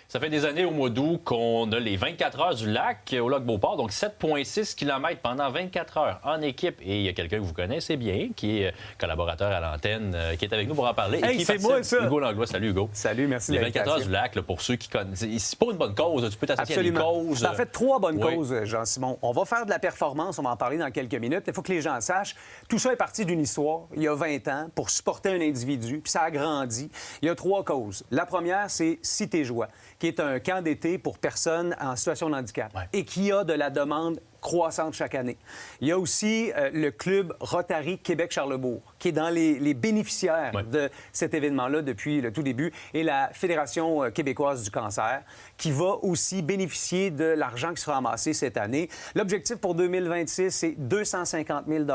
Ça fait des années au mois d'août qu'on a les 24 heures du lac au lac Beauport, donc 7,6 km pendant 24 heures en équipe. Et il y a quelqu'un que vous connaissez bien, qui est collaborateur à l'antenne, qui est avec nous pour en parler. Hey, c'est moi, ça! Hugo Langlois. Salut, Hugo. Salut, merci. Les 24 heures du lac, là, pour ceux qui connaissent, c'est pas une bonne cause. Tu peux t'associer à des causes. En fait, 3 bonnes causes, Jean-Simon. On va faire de la performance, on va en parler dans quelques minutes. Il faut que les gens sachent, tout ça est parti d'une histoire, il y a 20 ans, pour supporter un individu, puis ça a grandi. Il y a 3 causes. La première, c'est Cité Joie, qui est un camp d'été pour personnes en situation de handicap et qui a de la demande croissante chaque année. Il y a aussi le club Rotary Québec-Charlebourg, qui est dans les bénéficiaires de cet événement-là depuis le tout début, et la Fédération québécoise du cancer, qui va aussi bénéficier de l'argent qui sera amassé cette année. L'objectif pour 2026, c'est 250 000 $.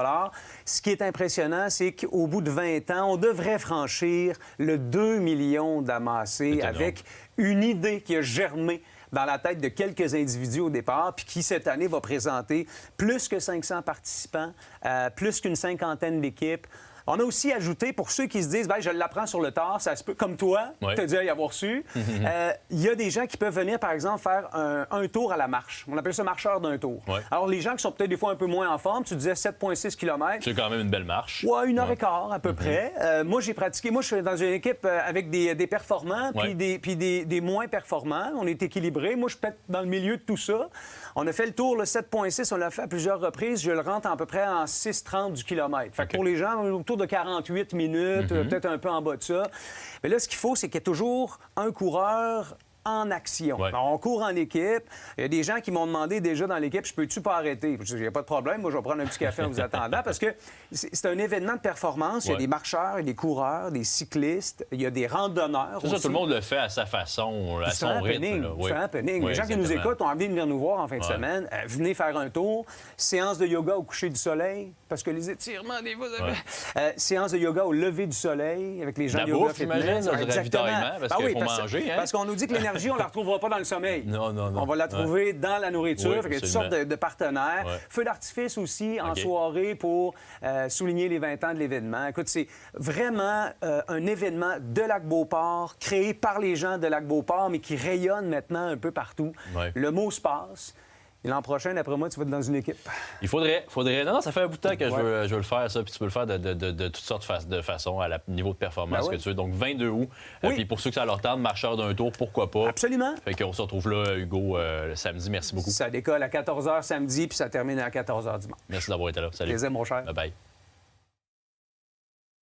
Ce qui est impressionnant, c'est qu'au bout de 20 ans, on devrait franchir le 2 millions d'amassés avec une idée qui a germé dans la tête de quelques individus au départ, puis qui, cette année, va présenter plus que 500 participants, plus qu'une cinquantaine d'équipes. On a aussi ajouté, pour ceux qui se disent, je l'apprends sur le tard, ça se peut, comme toi, tu as dû y avoir su, il y a des gens qui peuvent venir, par exemple, faire un tour à la marche. On appelle ça marcheur d'un tour. Alors, les gens qui sont peut-être des fois un peu moins en forme, tu disais 7,6 km. C'est quand même une belle marche. Oui, 1h15 à peu près. Moi, j'ai pratiqué. Moi, je suis dans une équipe avec des performants puis des moins performants. On est équilibrés. Moi, je suis peut-être dans le milieu de tout ça. On a fait le tour, le 7,6, on l'a fait à plusieurs reprises. Je le rentre à peu près en 6,30 du kilomètre. Fait que pour les gens, autour de 48 minutes, peut-être un peu en bas de ça. Mais là, ce qu'il faut, c'est qu'il y ait toujours un coureur en action. Alors, on court en équipe. Il y a des gens qui m'ont demandé déjà dans l'équipe, je peux-tu pas arrêter? Je dis, il n'y a pas de problème. Moi, je vais prendre un petit café en vous attendant parce que c'est un événement de performance. Il y a des marcheurs, il y a des coureurs, des cyclistes, il y a des randonneurs. C'est ça, tout le monde le fait à sa façon, à son rythme. C'est un happening. Les gens qui nous écoutent ont envie de venir nous voir en fin de semaine. Venez faire un tour. Séance de yoga au coucher du soleil, parce que les étirements, des fois, séance de yoga au lever du soleil avec les gens de yoga. La bouffe, j'imagine, du ravitaillement, parce qu'il faut manger. Parce qu'on nous dit que l'énergie, on ne la retrouvera pas dans le sommeil. Non. On va la trouver dans la nourriture. Il y a toutes sortes de partenaires. Feu d'artifice aussi en soirée pour souligner les 20 ans de l'événement. Écoute, c'est vraiment un événement de Lac-Beauport, créé par les gens de Lac-Beauport, mais qui rayonne maintenant un peu partout. Le mot se passe. Et l'an prochain, d'après moi, tu vas être dans une équipe. Il faudrait. Non, ça fait un bout de temps que je veux le faire, ça. Puis tu peux le faire de toutes sortes de façons, à niveau de performance que tu veux. Donc, 22 août. Puis pour ceux que ça leur tente, marcheur d'un tour, pourquoi pas? Absolument. Fait qu'on se retrouve là, Hugo, le samedi. Merci beaucoup. Ça décolle à 14h samedi, puis ça termine à 14h dimanche. Merci d'avoir été là. Salut. Plaisir, mon cher. Bye-bye.